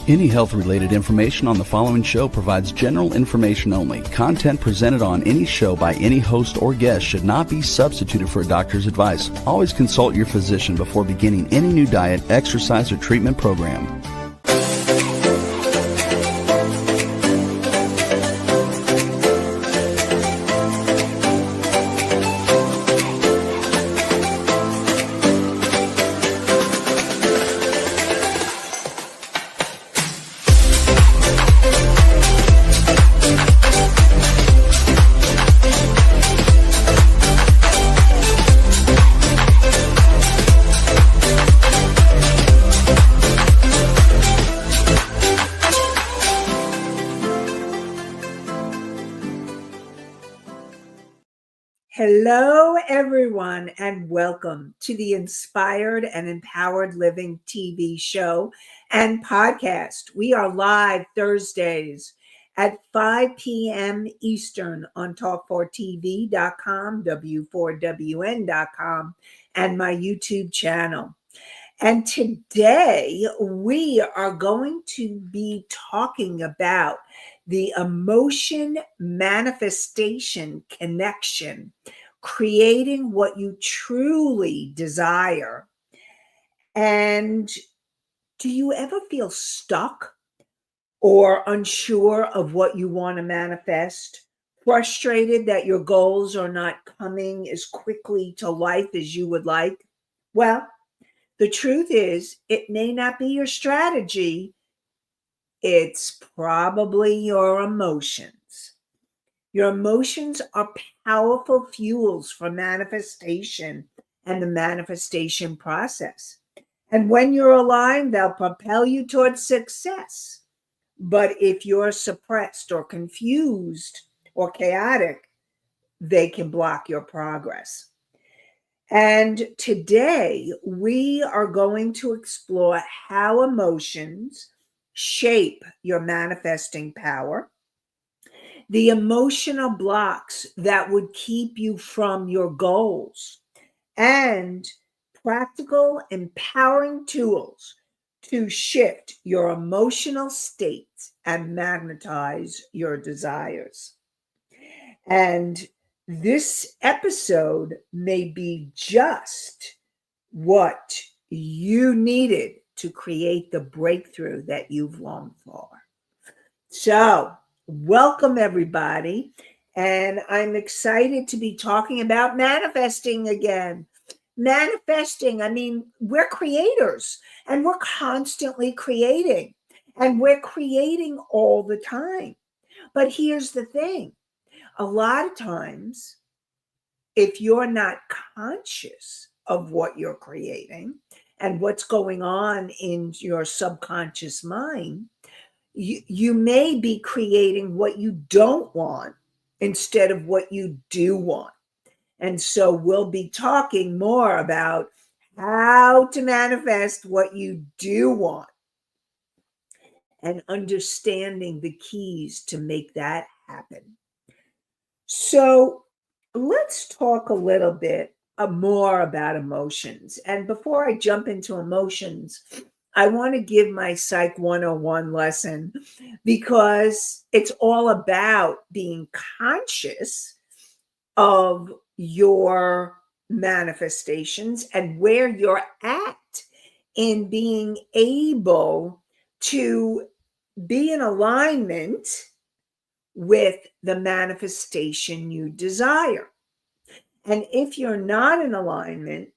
Any health-related information on the following show provides general information only. Content presented on any show by any host or guest should not be substituted for a doctor's advice. Always consult your physician before beginning any new diet, exercise, or treatment program. Hello, everyone, and welcome to the Inspired and Empowered Living TV show and podcast. We are live Thursdays at 5 p.m. Eastern on talk4tv.com, w4wn.com, and my YouTube channel. And today we are going to be talking about the emotion manifestation connection, creating what you truly desire. And do you ever feel stuck or unsure of what you want to manifest? Frustrated that your goals are not coming as quickly to life as you would like? Well, the truth is, it may not be your strategy. It's probably your emotions. Your emotions are powerful fuels for manifestation and the manifestation process. And when you're aligned, they'll propel you towards success. But if you're suppressed or confused or chaotic, they can block your progress. And today we are going to explore how emotions shape your manifesting power, the emotional blocks that would keep you from your goals, and practical, empowering tools to shift your emotional states and magnetize your desires. And this episode may be just what you needed to create the breakthrough that you've longed for. So, welcome everybody. And I'm excited to be talking about manifesting again. Manifesting, I mean, we're creators and we're constantly creating and we're creating all the time. But here's the thing. A lot of times, if you're not conscious of what you're creating and what's going on in your subconscious mind, you may be creating what you don't want instead of what you do want. And so we'll be talking more about how to manifest what you do want and understanding the keys to make that happen. So let's talk a little bit more about emotions. And before I jump into emotions, I want to give my Psych 101 lesson because it's all about being conscious of your manifestations and where you're at in being able to be in alignment with the manifestation you desire. And if you're not in alignment,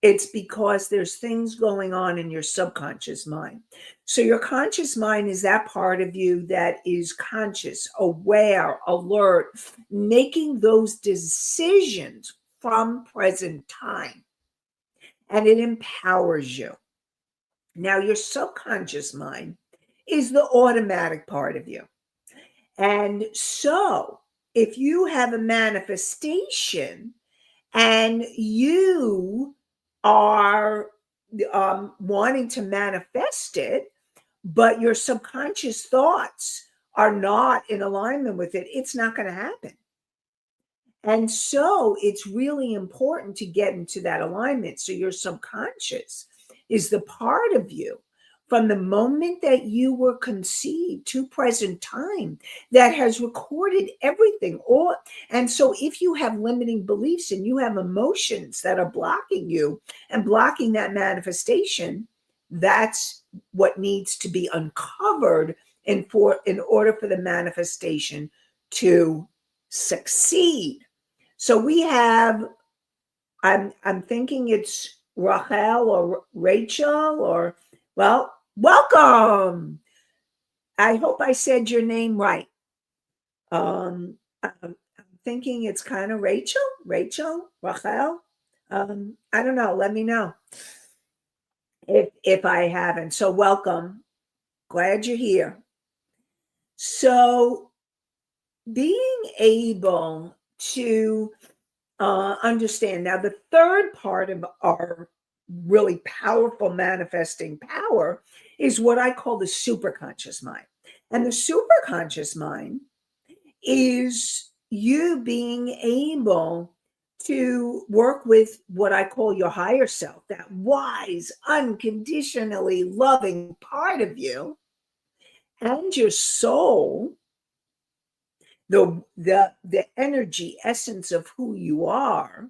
it's because there's things going on in your subconscious mind. So your conscious mind is that part of you that is conscious, aware, alert, making those decisions from present time. And it empowers you. Now, your subconscious mind is the automatic part of you. And so if you have a manifestation and you are wanting to manifest it, but your subconscious thoughts are not in alignment with it, it's not going to happen. And so it's really important to get into that alignment. So your subconscious is the part of you from the moment that you were conceived to present time that has recorded everything. And so if you have limiting beliefs and you have emotions that are blocking you and blocking that manifestation, that's what needs to be uncovered in order for the manifestation to succeed. So we have, I'm thinking it's Rachel or Rachel, or, well, welcome. I hope I said your name right. I'm thinking it's kind of Rachel, Rachel. I don't know. Let me know if I haven't. So welcome. Glad you're here. So being able to understand now, the third part of our really powerful manifesting power is what I call the superconscious mind. And the superconscious mind is you being able to work with what I call your higher self, that wise, unconditionally loving part of you, and your soul, the energy essence of who you are,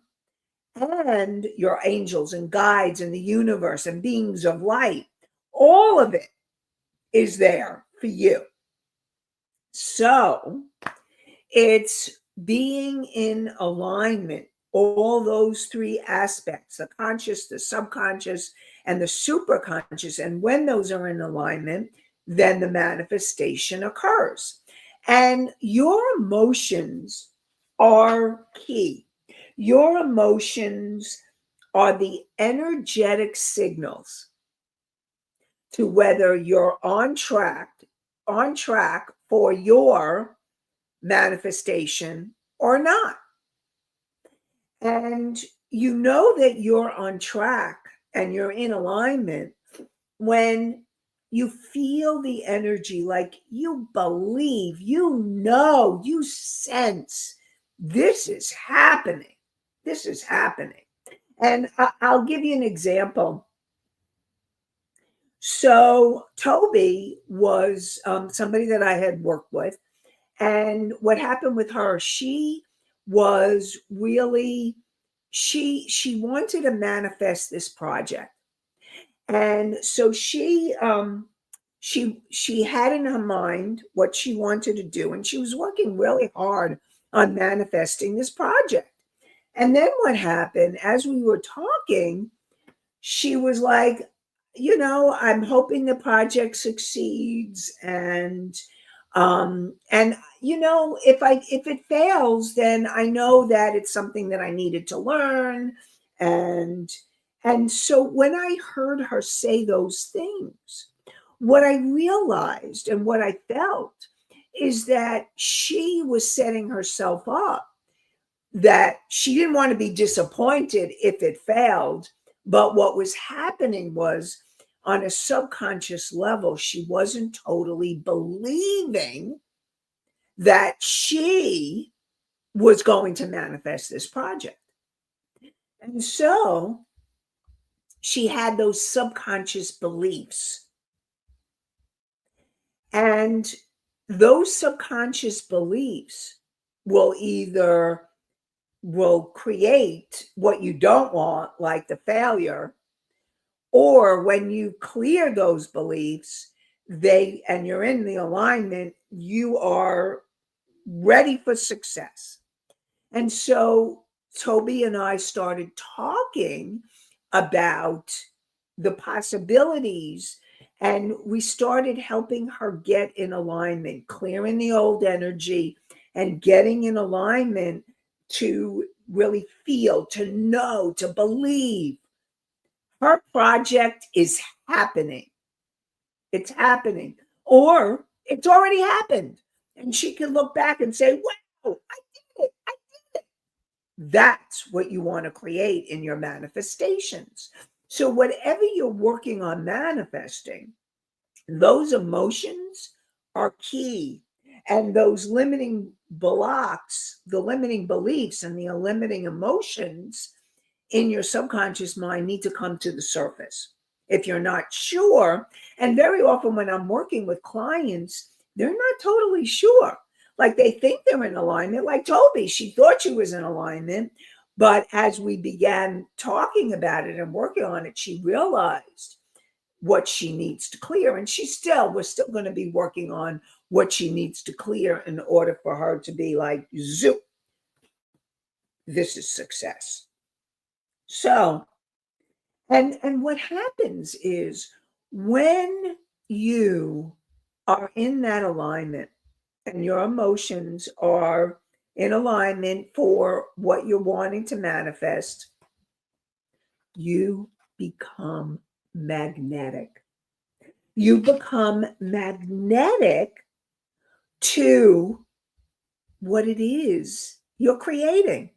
and your angels and guides and the universe and beings of light. All of it is there for you. So it's being in alignment, all those three aspects, the conscious, the subconscious, and the superconscious. And when those are in alignment, then the manifestation occurs. And your emotions are key. Your emotions are the energetic signals to whether you're on track for your manifestation or not. And you know that you're on track and you're in alignment when you feel the energy, like you believe, you know, you sense this is happening. This is happening. And I'll give you an example. So Toby was somebody that I had worked with. And what happened with her, she was really, she wanted to manifest this project. And so she had in her mind what she wanted to do, and she was working really hard on manifesting this project. And then what happened, as we were talking, she was like, I'm hoping the project succeeds, and if it fails, then I know that it's something that I needed to learn. And so when I heard her say those things, what I realized and what I felt is that she was setting herself up, that she didn't want to be disappointed if it failed. But what was happening was, on a subconscious level, she wasn't totally believing that she was going to manifest this project. And so she had those subconscious beliefs. And those subconscious beliefs will create what you don't want, like the failure, or when you clear those beliefs, and you're in the alignment, you are ready for success. And so Toby and I started talking about the possibilities, and we started helping her get in alignment, clearing the old energy and getting in alignment to really feel, to know, to believe her project is happening. It's happening, or it's already happened. And she can look back and say, wow, I did it. I did it. That's what you want to create in your manifestations. So whatever you're working on manifesting, those emotions are key. And those limiting blocks, the limiting beliefs and the limiting emotions in your subconscious mind need to come to the surface. if you're not sure. And very often when I'm working with clients, they're not totally sure. Like they think they're in alignment. Like Toby, she thought she was in alignment. But as we began talking about it and working on it, she realized what she needs to clear. And we're still going to be working on what she needs to clear in order for her to be like, zoop, this is success. So, and what happens is when you are in that alignment and your emotions are in alignment for what you're wanting to manifest, you become magnetic. You become magnetic to what it is you're creating.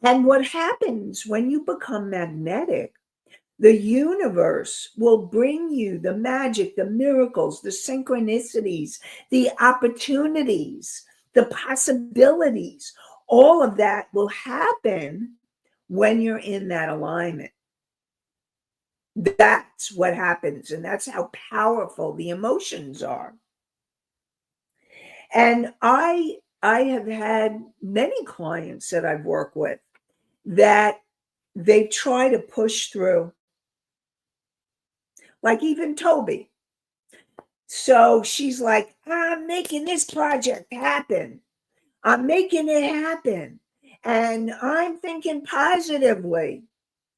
And what happens when you become magnetic, the universe will bring you the magic, the miracles, the synchronicities, the opportunities, the possibilities. All of that will happen when you're in that alignment. That's what happens. And that's how powerful the emotions are. And I have had many clients that I've worked with that they try to push through, like even Toby. So she's like, I'm making this project happen. I'm making it happen. And I'm thinking positively.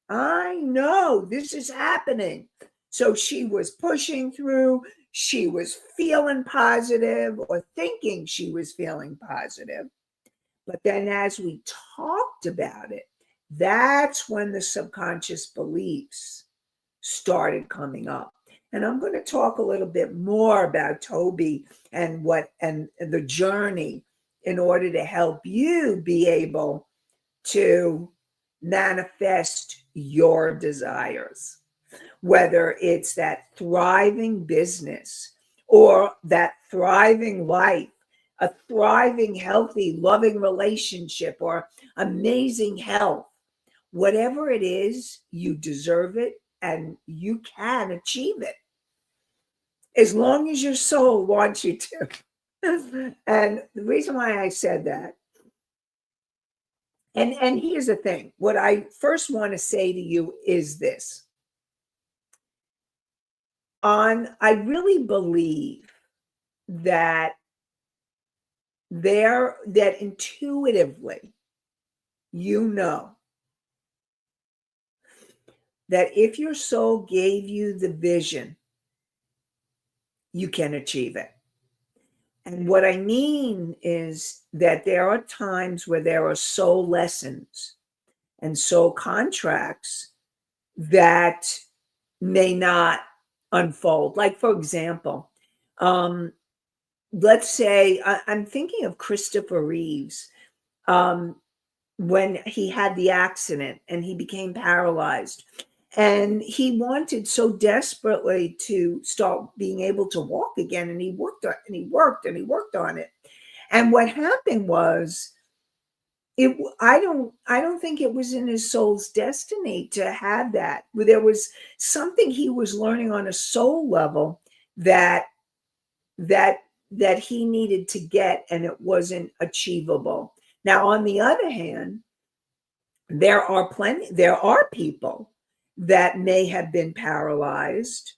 I know this is happening. So she was pushing through. She was feeling positive or thinking she was feeling positive. But then as we talked about it, that's when the subconscious beliefs started coming up. And I'm going to talk a little bit more about Toby and the journey in order to help you be able to manifest your desires, whether it's that thriving business or that thriving life, a thriving, healthy, loving relationship, or amazing health. Whatever it is, you deserve it and you can achieve it as long as your soul wants you to. And the reason why I said that, and here's the thing, what I first want to say to you is this. I really believe that that intuitively, you know that if your soul gave you the vision, you can achieve it. And what I mean is that there are times where there are soul lessons and soul contracts that may not unfold. Like, for example, let's say I'm thinking of Christopher Reeves. When he had the accident and he became paralyzed. And he wanted so desperately to start being able to walk again. And he worked on, and he worked and he worked on it. And what happened was I don't think it was in his soul's destiny to have that. There was something he was learning on a soul level that that that he needed to get, and it wasn't achievable. Now, on the other hand, there are people that may have been paralyzed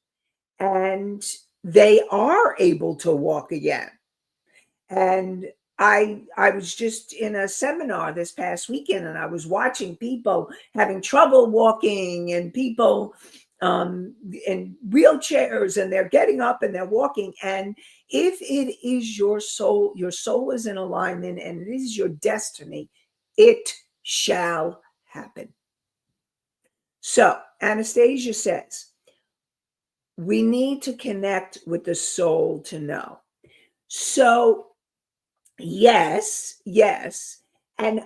and they are able to walk again. And I was just in a seminar this past weekend and I was watching people having trouble walking and people in wheelchairs, and they're getting up and they're walking. And if it is your soul is in alignment and it is your destiny, it shall happen. So Anastasia says, we need to connect with the soul to know. So yes. And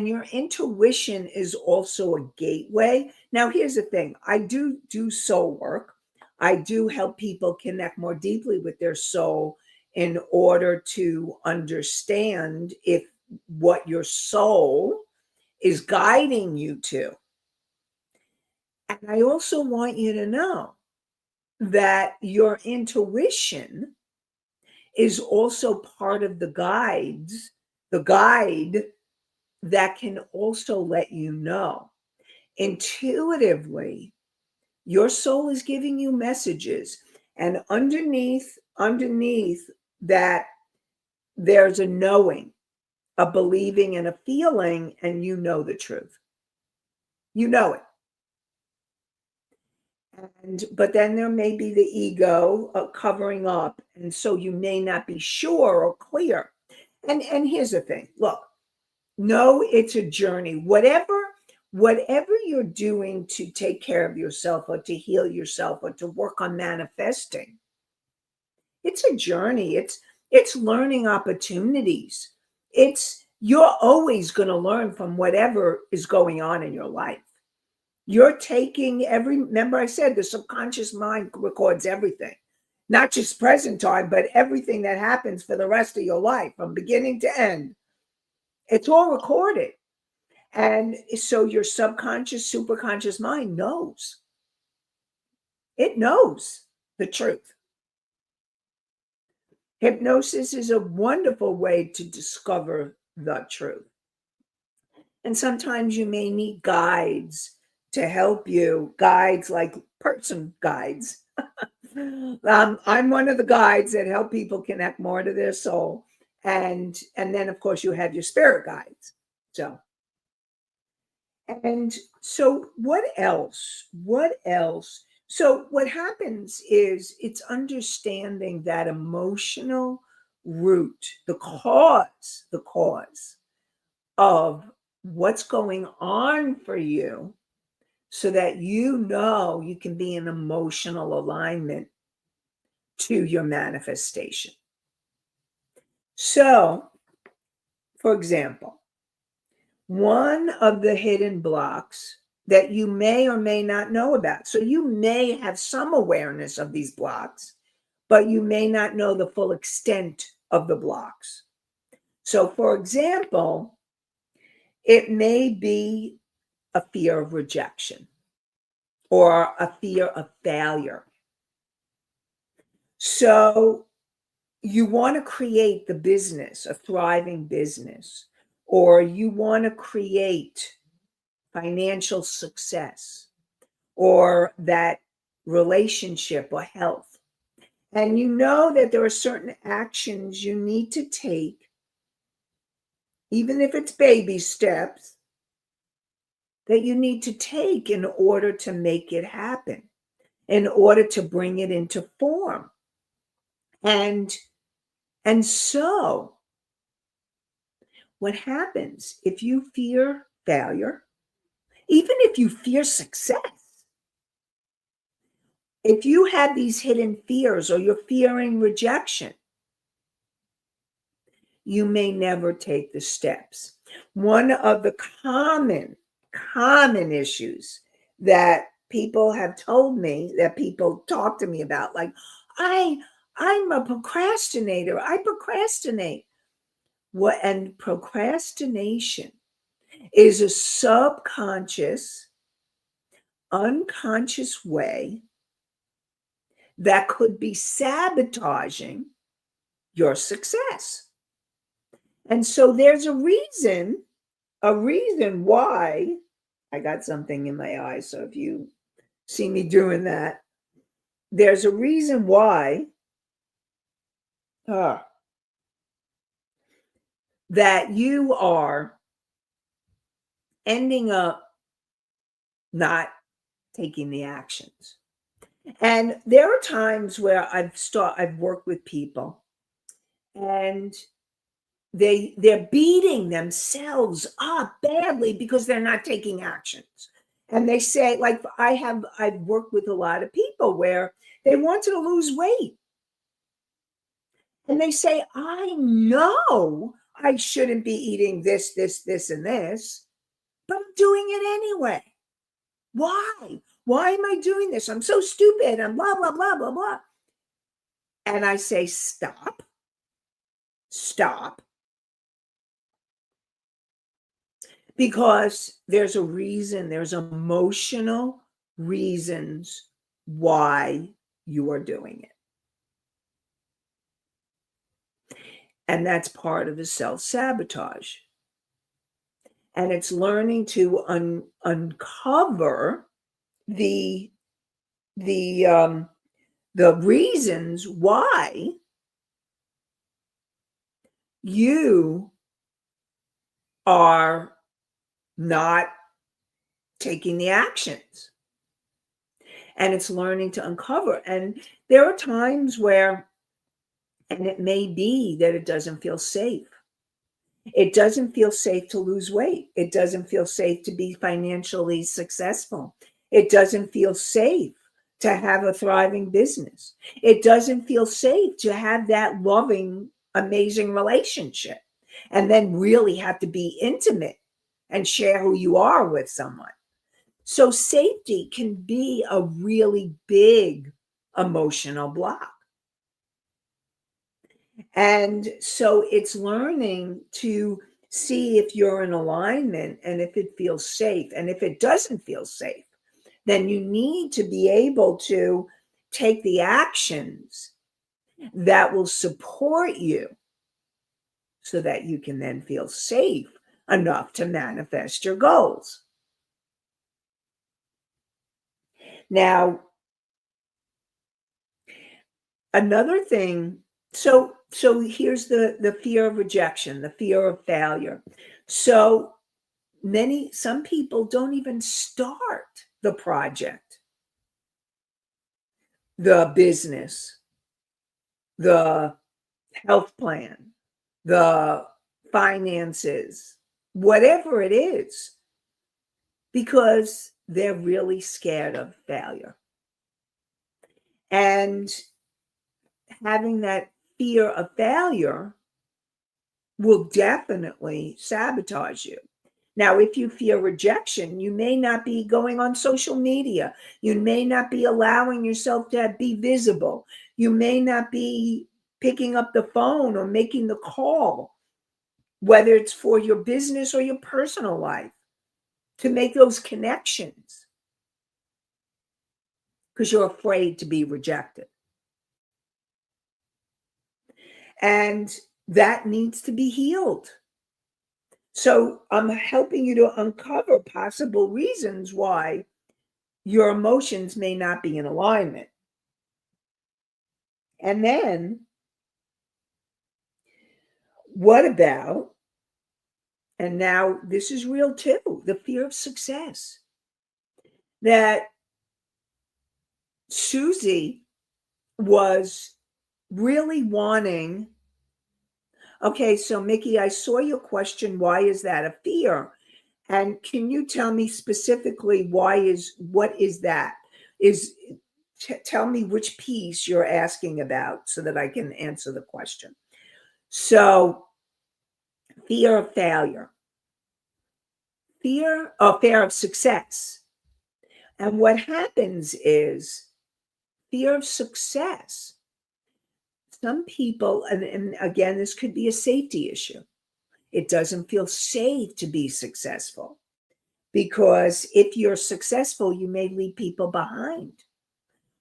your intuition is also a gateway. Now, here's the thing. I do soul work. I do help people connect more deeply with their soul in order to understand if what your soul is guiding you to. And I also want you to know that your intuition is also part of the guide that can also let you know intuitively your soul is giving you messages, and underneath that there's a knowing, a believing, and a feeling, and you know the truth. You know it. And but then there may be the ego covering up, and so you may not be sure or clear. And here's the thing. Look, no, it's a journey. Whatever you're doing to take care of yourself or to heal yourself or to work on manifesting, it's a journey. It's learning opportunities. It's you're always going to learn from whatever is going on in your life. You're taking remember I said the subconscious mind records everything, not just present time, but everything that happens for the rest of your life from beginning to end. It's all recorded. And so your subconscious, superconscious mind knows. It knows the truth. Hypnosis is a wonderful way to discover the truth. And sometimes you may need guides to help you, guides like person guides. I'm one of the guides that help people connect more to their soul. And then of course you have your spirit guides. So and so what else? What else? So what happens is it's understanding that emotional root, the cause of what's going on for you so that you know you can be in emotional alignment to your manifestation. So, for example, one of the hidden blocks that you may or may not know about. So you may have some awareness of these blocks, but you may not know the full extent of the blocks. So, for example, it may be a fear of rejection or a fear of failure. So, you want to create the business, a thriving business, or you want to create financial success or that relationship or health. And you know that there are certain actions you need to take, even if it's baby steps, that you need to take in order to make it happen, in order to bring it into form. And so what happens if you fear failure, even if you fear success, if you have these hidden fears or you're fearing rejection, you may never take the steps. One of the common issues that people have told me, that people talk to me about, like, I'm a procrastinator. I procrastinate. What and procrastination is a subconscious, unconscious way that could be sabotaging your success. And so there's a reason why I got something in my eye. So if you see me doing that, there's a reason why uh, that you are ending up not taking the actions. And there are times where I've worked with people and they're beating themselves up badly because they're not taking actions. And they say, like, I've worked with a lot of people where they wanted to lose weight. And they say, I know I shouldn't be eating this, and this, but I'm doing it anyway. Why? Why am I doing this? I'm so stupid. And blah, blah, blah, blah, blah. And I say, stop, stop. Because there's a reason, there's emotional reasons why you are doing it. And that's part of the self-sabotage. And it's learning to uncover the the um, the reasons why you are not taking the actions. And it's learning to uncover. And there are times where, and it may be that it doesn't feel safe. It doesn't feel safe to lose weight. It doesn't feel safe to be financially successful. It doesn't feel safe to have a thriving business. It doesn't feel safe to have that loving, amazing relationship and then really have to be intimate and share who you are with someone. So safety can be a really big emotional block. And so it's learning to see if you're in alignment and if it feels safe. And if it doesn't feel safe, then you need to be able to take the actions that will support you so that you can then feel safe enough to manifest your goals. Now, another thing, so here's the fear of rejection, the fear of failure. So some people don't even start the project, the business, the health plan, the finances, whatever it is, because they're really scared of failure. And having that fear of failure will definitely sabotage you. Now, if you fear rejection, you may not be going on social media. You may not be allowing yourself to be visible. You may not be picking up the phone or making the call, whether it's for your business or your personal life, to make those connections because you're afraid to be rejected. And that needs to be healed. So I'm helping you to uncover possible reasons why your emotions may not be in alignment. And then, what about, and now this is real too, the fear of success. That Susie was really wanting, okay, so Mickey, I saw your question. Why is that a fear? And can you tell me specifically what is that? Tell me which piece you're asking about so that I can answer the question. So, fear of failure, fear of success. And what happens is fear of success. Some people, and again, this could be a safety issue. It doesn't feel safe to be successful because if you're successful, you may leave people behind.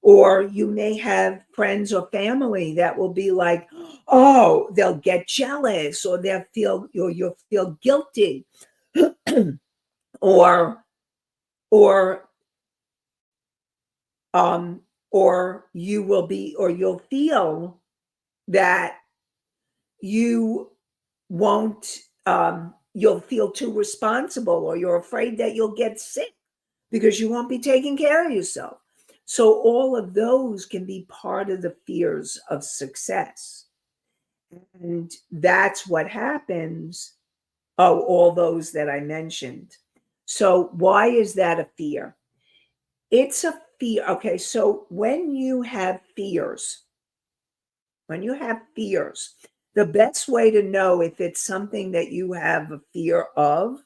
Or you may have friends or family that will be like, oh, they'll get jealous or you'll feel guilty. or or um or you'll feel that you won't you'll feel too responsible, or you're afraid that you'll get sick because you won't be taking care of yourself. So all of those can be part of the fears of success. And that's what happens. Oh, all those that I mentioned. So why is that a fear? It's a fear. Okay, so when you have fears, the best way to know if it's something that you have a fear of,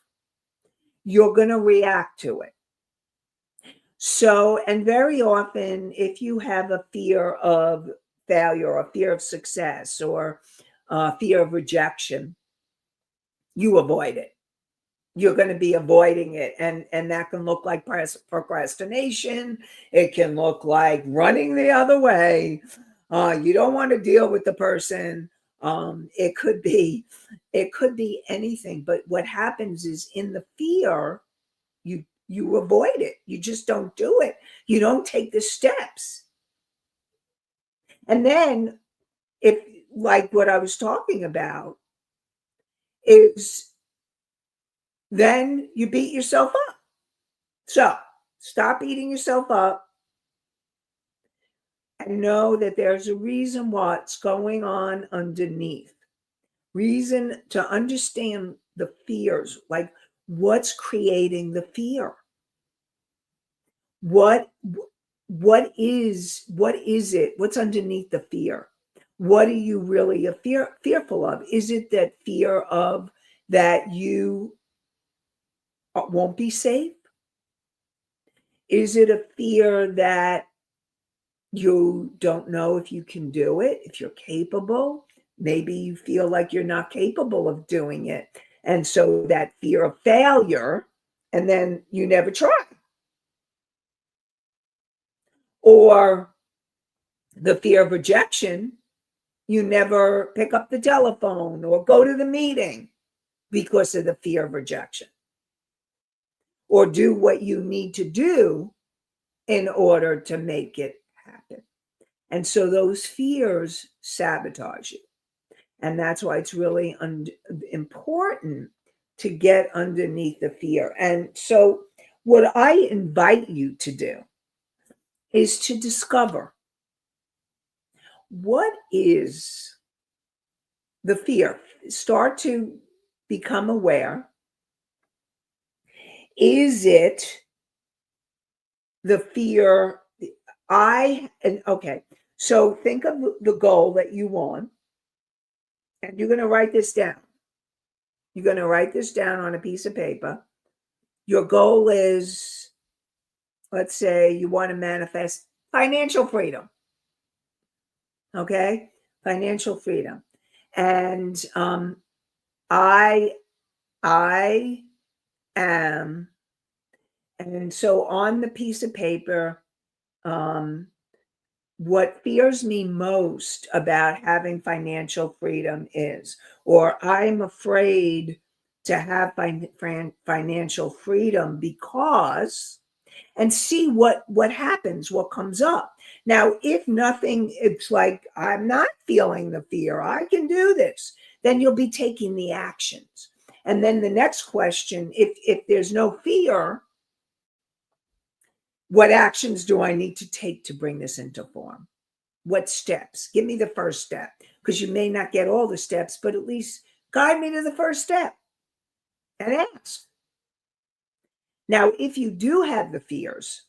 you're going to react to it. So, and very often, if you have a fear of failure or fear of success or fear of rejection, you avoid it. you're going to be avoiding it. And that can look like procrastination. It can look like running the other way. You don't want to deal with the person. It could be anything. But what happens is, in the fear, you avoid it. You just don't do it. You don't take the steps. And then, if, like what I was talking about, is then you beat yourself up. So stop beating yourself up and know that there's a reason what's going on underneath. Reason to understand the fears, like what's creating the fear. What is it? What's underneath the fear? What are you really fearful of? Is it that fear of that you won't be safe? Is it a fear that you don't know if you can do it, if you're capable? Maybe you feel like you're not capable of doing it. And so that fear of failure, and then you never try. Or the fear of rejection, you never pick up the telephone or go to the meeting because of the fear of rejection, or do what you need to do in order to make it happen. And so those fears sabotage you. And that's why it's really important to get underneath the fear. And so, what I invite you to do is to discover, what is the fear. Start to become aware. Is it the fear? Okay. So think of the goal that you want, and you're going to write this down. You're going to write this down on a piece of paper. Your goal is, let's say you want to manifest financial freedom. Okay? Financial freedom. And I am, and so on the piece of paper, what fears me most about having financial freedom is, or I'm afraid to have financial freedom because, and see what happens, what comes up. Now, if nothing, it's like, I'm not feeling the fear, I can do this, then you'll be taking the actions. And then the next question, if there's no fear, what actions do I need to take to bring this into form? What steps? Give me the first step, because you may not get all the steps, but at least guide me to the first step and ask. Now, if you do have the fears,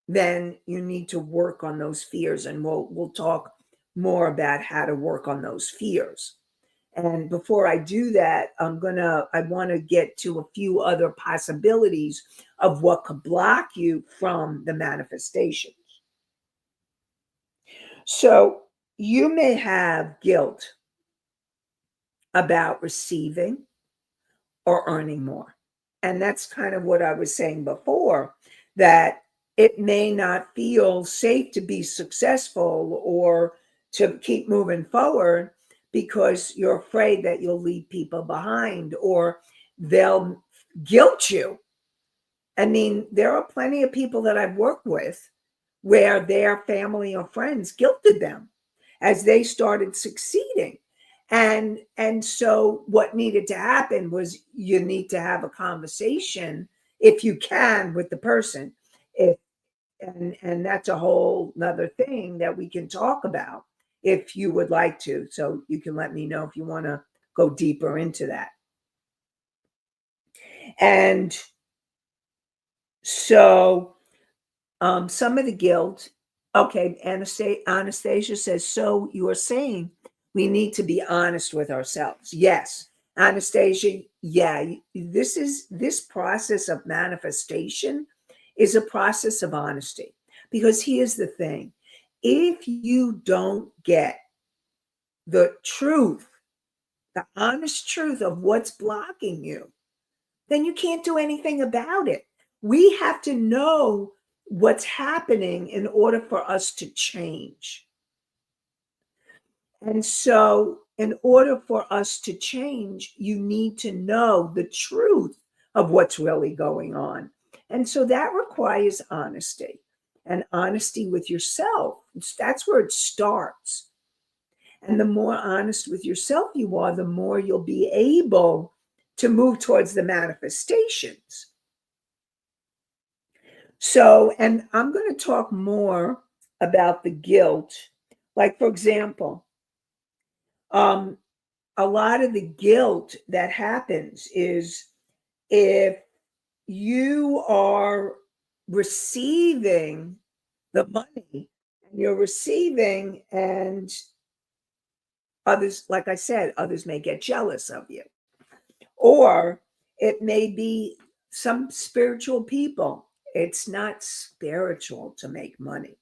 then you need to work on those fears, and we'll talk more about how to work on those fears. And before I do that, I want to get to a few other possibilities of what could block you from the manifestations. So you may have guilt about receiving or earning more. And that's kind of what I was saying before, that it may not feel safe to be successful or to keep moving forward because you're afraid that you'll leave people behind or they'll guilt you. I mean, there are plenty of people that I've worked with where their family or friends guilted them as they started succeeding. And so what needed to happen was, you need to have a conversation, if you can, with the person. If and that's a whole nother thing that we can talk about if you would like to. So you can let me know if you want to go deeper into that. And so some of the guilt. Okay, Anastasia says, so you are saying we need to be honest with ourselves. Yes, Anastasia, yeah, this process of manifestation is a process of honesty. Because here's the thing, if you don't get the truth, the honest truth of what's blocking you, then you can't do anything about it. We have to know what's happening in order for us to change. And so, in order for us to change, you need to know the truth of what's really going on. And so that requires honesty and honesty with yourself. That's where it starts. And the more honest with yourself you are, the more you'll be able to move towards the manifestations. So, and I'm going to talk more about the guilt. Like, for example, a lot of the guilt that happens is if you are receiving the money and you're receiving, and others, like I said, others may get jealous of you, or it may be some spiritual people. It's not spiritual to make money.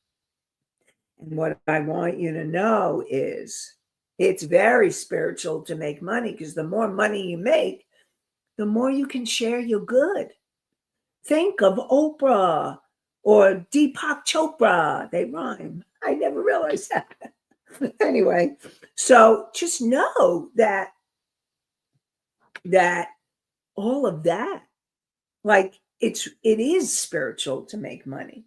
And what I want you to know is it's very spiritual to make money, because the more money you make, the more you can share your good. Think of Oprah or Deepak Chopra. They rhyme. I never realized that. Anyway, so just know that all of that, like it is spiritual to make money.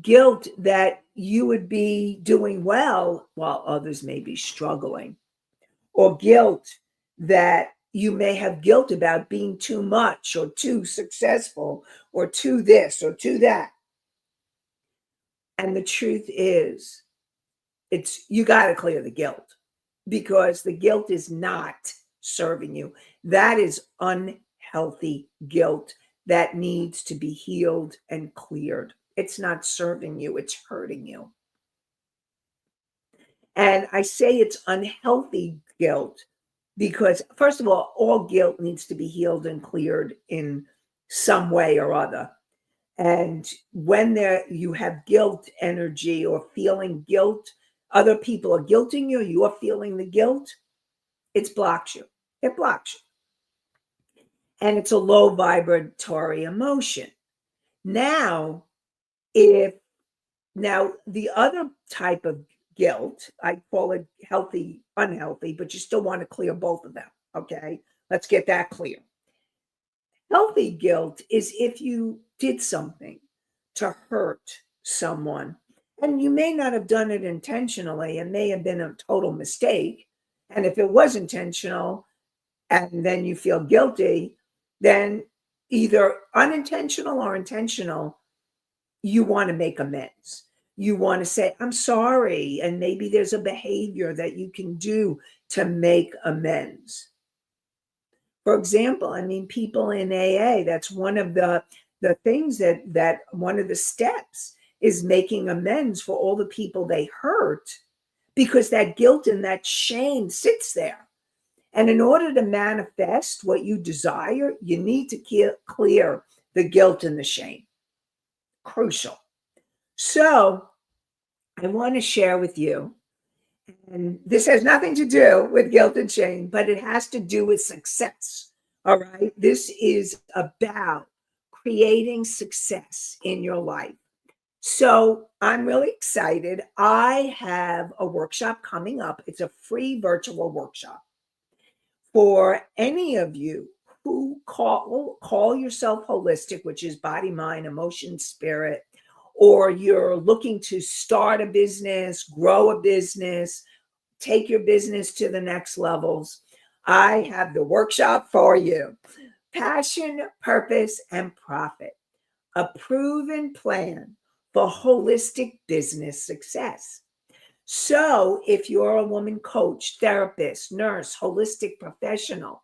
Guilt that you would be doing well while others may be struggling, or guilt that you may have guilt about being too much or too successful or too this or too that. And the truth is, you got to clear the guilt, because the guilt is not serving you. That is unhealthy guilt that needs to be healed and cleared. It's not serving you, it's hurting you. And I say it's unhealthy guilt because, first of all guilt needs to be healed and cleared in some way or other. And when you have guilt energy or feeling guilt, other people are guilting you, you're feeling the guilt, it blocks you. It blocks you. And it's a low vibratory emotion. Now, the other type of guilt, I call it healthy, unhealthy, but you still want to clear both of them. Okay, let's get that clear. Healthy guilt is if you did something to hurt someone, and you may not have done it intentionally. It may have been a total mistake. And if it was intentional and then you feel guilty, then either unintentional or intentional, you want to make amends. You want to say, I'm sorry. And maybe there's a behavior that you can do to make amends. For example, I mean, people in AA, that's one of the things that one of the steps is making amends for all the people they hurt, because that guilt and that shame sits there. And in order to manifest what you desire, you need to clear the guilt and the shame. Crucial. So I want to share with you, and this has nothing to do with guilt and shame, but it has to do with success. All right. This is about creating success in your life. So I'm really excited. I have a workshop coming up. It's a free virtual workshop for any of you who call yourself holistic, which is body, mind, emotion, spirit, or you're looking to start a business, grow a business, take your business to the next levels. I have the workshop for you. Passion, Purpose, and Profit, a proven plan for holistic business success. So if you're a woman coach, therapist, nurse, holistic professional,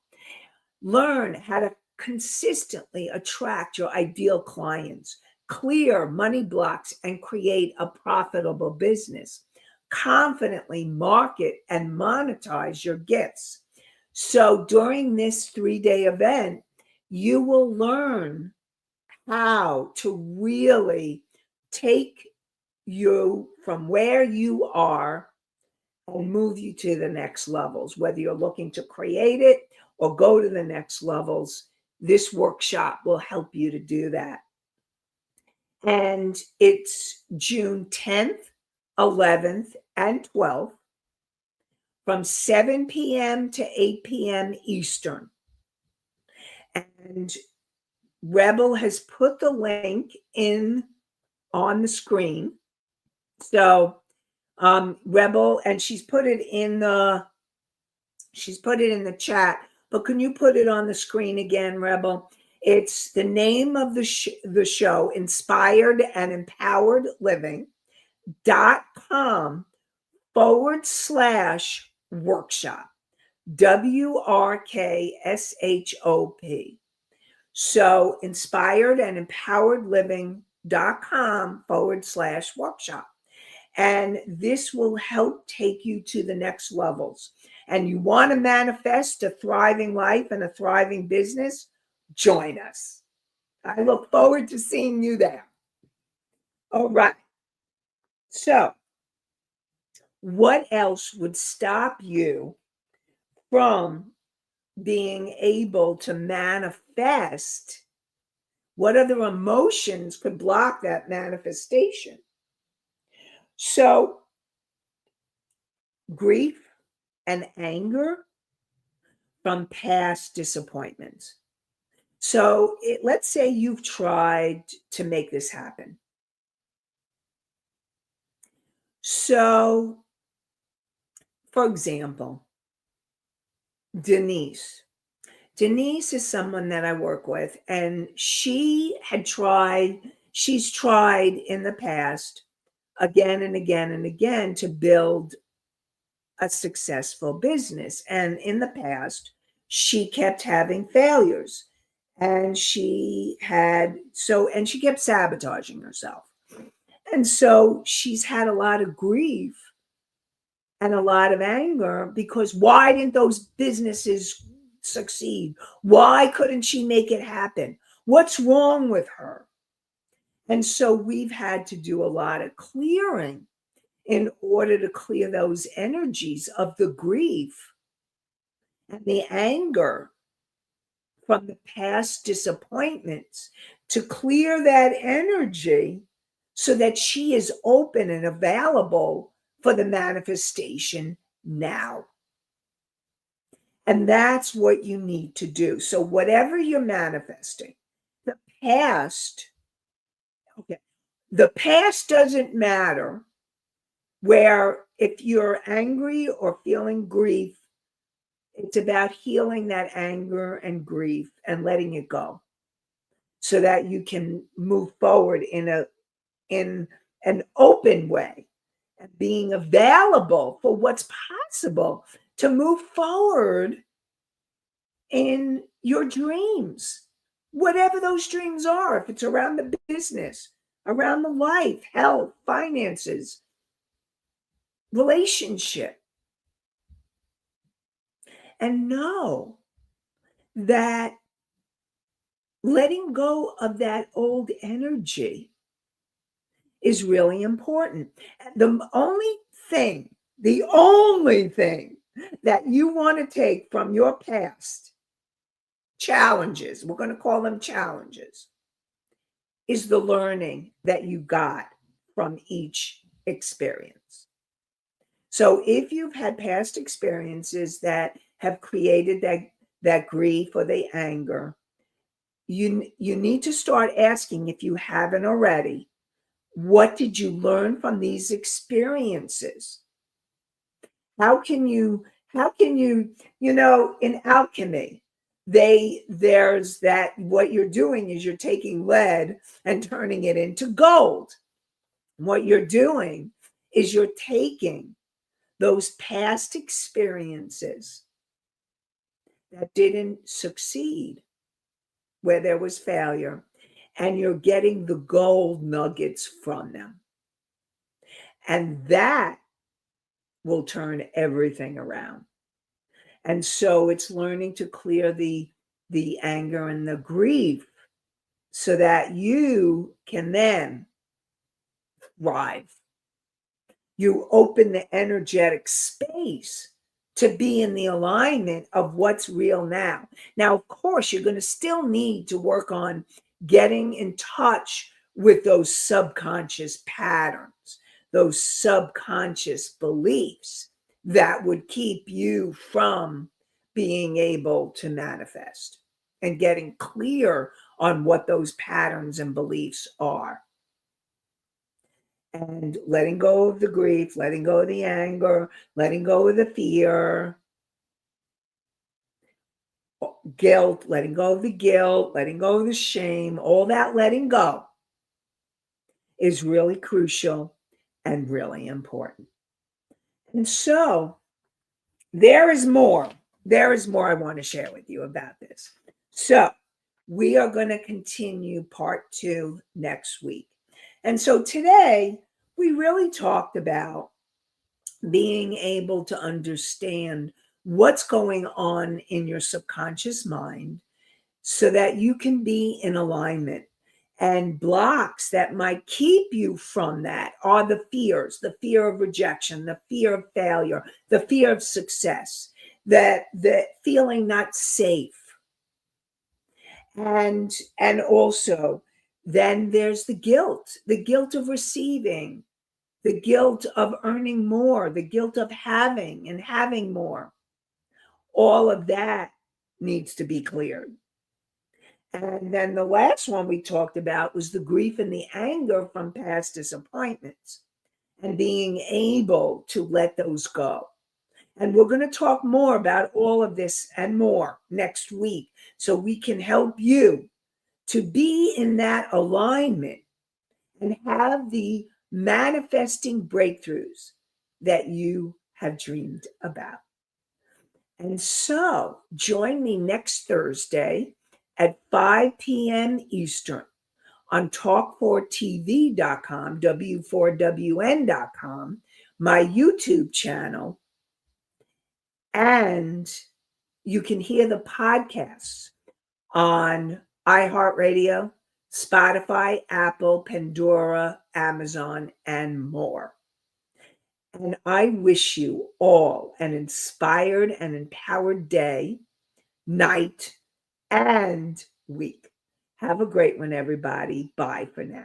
learn how to consistently attract your ideal clients, clear money blocks, and create a profitable business. Confidently market and monetize your gifts. So during this 3-day event, you will learn how to really take you from where you are and move you to the next levels, whether you're looking to create it or go to the next levels, this workshop will help you to do that. And it's June 10th, 11th, and 12th from 7 p.m. to 8 p.m. Eastern. And Rebel has put the link in on the screen. So Rebel, and she's put it in the chat, but can you put it on the screen again, Rebel? It's the name of the show, Inspired and Empowered Living.com/workshop, WRKSHOP. So Inspired and Empowered Living.com/workshop. And this will help take you to the next levels. And you want to manifest a thriving life and a thriving business? Join us. I look forward to seeing you there. All right. So, what else would stop you from being able to manifest? What other emotions could block that manifestation? So, grief and anger from past disappointments. So let's say you've tried to make this happen. So, for example, Denise. Denise is someone that I work with, and she's tried in the past again and again and again to build a successful business. And in the past, she kept having failures, and she kept sabotaging herself. And so she's had a lot of grief and a lot of anger because why didn't those businesses succeed? Why couldn't she make it happen? What's wrong with her? And so we've had to do a lot of clearing in order to clear those energies of the grief and the anger from the past disappointments, to clear that energy so that she is open and available for the manifestation now. And that's what you need to do. So whatever you're manifesting, the past doesn't matter. Where if you're angry or feeling grief, it's about healing that anger and grief and letting it go so that you can move forward in an open way and being available for what's possible to move forward in your dreams, whatever those dreams are. If it's around the business, around the life, health, finances, relationship. And know that letting go of that old energy is really important. The only thing that you want to take from your past challenges, we're going to call them challenges, is the learning that you got from each experience. So if you've had past experiences that have created that grief or the anger, you need to start asking, if you haven't already, what did you learn from these experiences? How can you, in alchemy, there's that what you're doing is you're taking lead and turning it into gold. What you're doing is you're taking those past experiences that didn't succeed, where there was failure, and you're getting the gold nuggets from them. And that will turn everything around. And so it's learning to clear the anger and the grief so that you can then thrive. You open the energetic space to be in the alignment of what's real now. Now, of course, you're going to still need to work on getting in touch with those subconscious patterns, those subconscious beliefs that would keep you from being able to manifest and getting clear on what those patterns and beliefs are. And letting go of the grief, letting go of the anger, letting go of the fear, guilt, letting go of the guilt, letting go of the shame, all that letting go is really crucial and really important. And so there is more. There is more I want to share with you about this. So we are going to continue part 2 next week. And so today we really talked about being able to understand what's going on in your subconscious mind so that you can be in alignment. And blocks that might keep you from that are the fears, the fear of rejection, the fear of failure, the fear of success, that the feeling not safe. And also then there's the guilt of receiving, the guilt of earning more, the guilt of having and having more. All of that needs to be cleared. And then the last one we talked about was the grief and the anger from past disappointments and being able to let those go. And we're going to talk more about all of this and more next week so we can help you to be in that alignment and have the manifesting breakthroughs that you have dreamed about. And so join me next Thursday at 5 p.m. Eastern on talk4tv.com, w4wn.com, my YouTube channel, and you can hear the podcasts on iHeartRadio, Spotify, Apple, Pandora, Amazon, and more. And I wish you all an inspired and empowered day, night, and week. Have a great one, everybody. Bye for now.